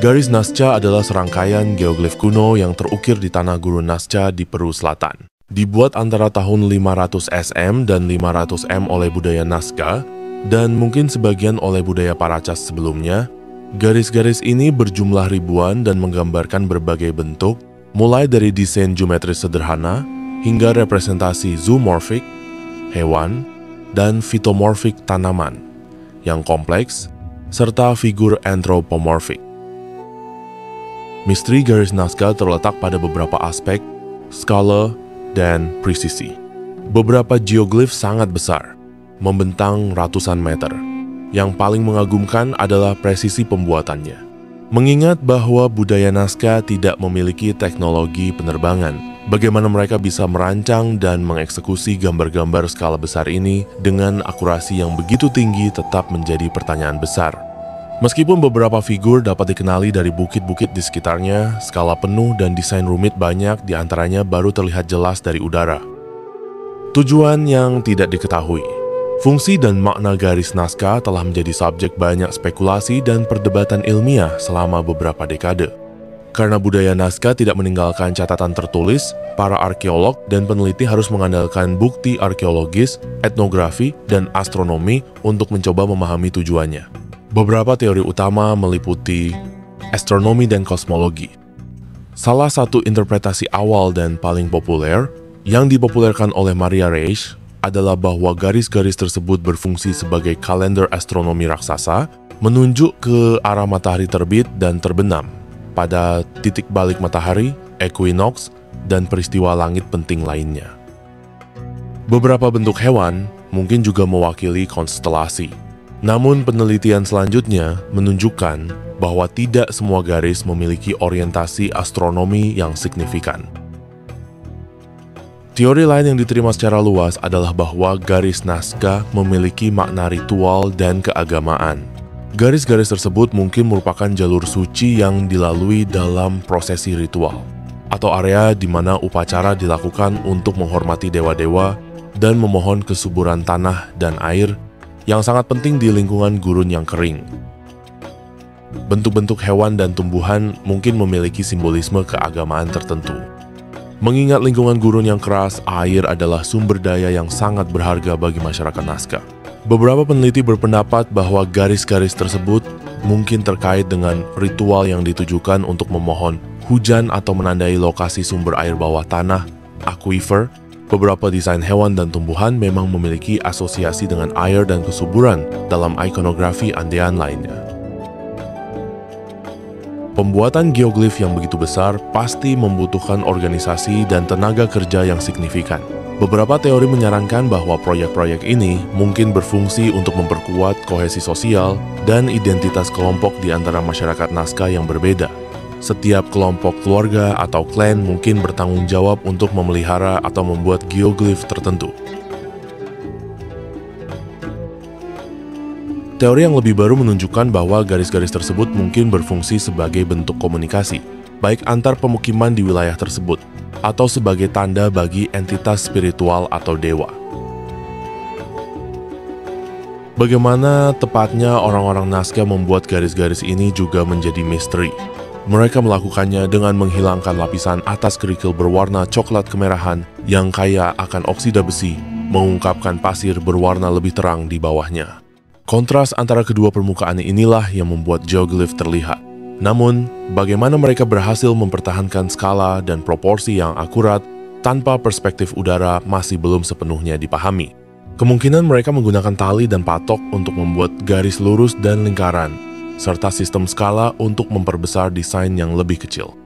Garis Nazca adalah serangkaian geoglif kuno yang terukir di tanah gurun Nazca di Peru Selatan. Dibuat antara tahun 500 SM dan 500 M oleh budaya Nazca, dan mungkin sebagian oleh budaya Paracas sebelumnya. Garis-garis ini berjumlah ribuan dan menggambarkan berbagai bentuk, mulai dari desain geometris sederhana hingga representasi zoomorphic, hewan, dan phytomorphic tanaman yang kompleks, serta figur anthropomorphic. Misteri garis Nazca terletak pada beberapa aspek, skala, dan presisi. Beberapa geoglif sangat besar, membentang ratusan meter. Yang paling mengagumkan adalah presisi pembuatannya. Mengingat bahwa budaya Nazca tidak memiliki teknologi penerbangan, bagaimana mereka bisa merancang dan mengeksekusi gambar-gambar skala besar ini dengan akurasi yang begitu tinggi tetap menjadi pertanyaan besar. Meskipun beberapa figur dapat dikenali dari bukit-bukit di sekitarnya, skala penuh dan desain rumit banyak diantaranya baru terlihat jelas dari udara. Tujuan yang tidak diketahui. Fungsi dan makna garis Nazca telah menjadi subjek banyak spekulasi dan perdebatan ilmiah selama beberapa dekade. Karena budaya Nazca tidak meninggalkan catatan tertulis, para arkeolog dan peneliti harus mengandalkan bukti arkeologis, etnografi, dan astronomi untuk mencoba memahami tujuannya. Beberapa teori utama meliputi astronomi dan kosmologi. Salah satu interpretasi awal dan paling populer yang dipopulerkan oleh Maria Reich adalah bahwa garis-garis tersebut berfungsi sebagai kalender astronomi raksasa, menunjuk ke arah matahari terbit dan terbenam pada titik balik matahari, equinox, dan peristiwa langit penting lainnya. Beberapa bentuk hewan mungkin juga mewakili konstelasi. Namun penelitian selanjutnya menunjukkan bahwa tidak semua garis memiliki orientasi astronomi yang signifikan. Teori lain yang diterima secara luas adalah bahwa garis Nazca memiliki makna ritual dan keagamaan. Garis-garis tersebut mungkin merupakan jalur suci yang dilalui dalam prosesi ritual, atau area di mana upacara dilakukan untuk menghormati dewa-dewa dan memohon kesuburan tanah dan air yang sangat penting di lingkungan gurun yang kering. Bentuk-bentuk hewan dan tumbuhan mungkin memiliki simbolisme keagamaan tertentu. Mengingat lingkungan gurun yang keras, air adalah sumber daya yang sangat berharga bagi masyarakat Nazca. Beberapa peneliti berpendapat bahwa garis-garis tersebut mungkin terkait dengan ritual yang ditujukan untuk memohon hujan atau menandai lokasi sumber air bawah tanah, aquifer. Beberapa desain hewan dan tumbuhan memang memiliki asosiasi dengan air dan kesuburan dalam ikonografi Andean lainnya. Pembuatan geoglif yang begitu besar pasti membutuhkan organisasi dan tenaga kerja yang signifikan. Beberapa teori menyarankan bahwa proyek-proyek ini mungkin berfungsi untuk memperkuat kohesi sosial dan identitas kelompok di antara masyarakat Nazca yang berbeda. Setiap kelompok keluarga atau klan mungkin bertanggung jawab untuk memelihara atau membuat geoglif tertentu. Teori yang lebih baru menunjukkan bahwa garis-garis tersebut mungkin berfungsi sebagai bentuk komunikasi, baik antar pemukiman di wilayah tersebut, atau sebagai tanda bagi entitas spiritual atau dewa. Bagaimana tepatnya orang-orang Nazca membuat garis-garis ini juga menjadi misteri. Mereka melakukannya dengan menghilangkan lapisan atas kerikil berwarna coklat kemerahan yang kaya akan oksida besi, mengungkapkan pasir berwarna lebih terang di bawahnya. Kontras antara kedua permukaan inilah yang membuat geoglif terlihat. Namun, bagaimana mereka berhasil mempertahankan skala dan proporsi yang akurat tanpa perspektif udara masih belum sepenuhnya dipahami. Kemungkinan mereka menggunakan tali dan patok untuk membuat garis lurus dan lingkaran, serta sistem skala untuk memperbesar desain yang lebih kecil.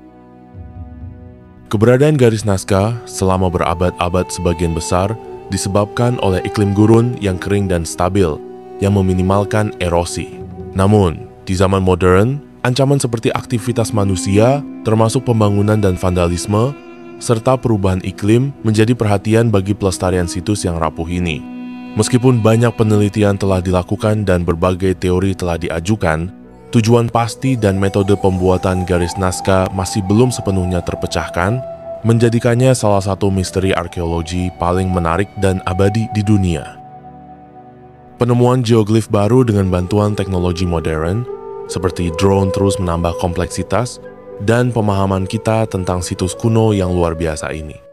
Keberadaan garis Nazca selama berabad-abad sebagian besar disebabkan oleh iklim gurun yang kering dan stabil, yang meminimalkan erosi. Namun, di zaman modern, ancaman seperti aktivitas manusia, termasuk pembangunan dan vandalisme, serta perubahan iklim menjadi perhatian bagi pelestarian situs yang rapuh ini. Meskipun banyak penelitian telah dilakukan dan berbagai teori telah diajukan, tujuan pasti dan metode pembuatan garis Nazca masih belum sepenuhnya terpecahkan, menjadikannya salah satu misteri arkeologi paling menarik dan abadi di dunia. Penemuan geoglif baru dengan bantuan teknologi modern seperti drone terus menambah kompleksitas dan pemahaman kita tentang situs kuno yang luar biasa ini.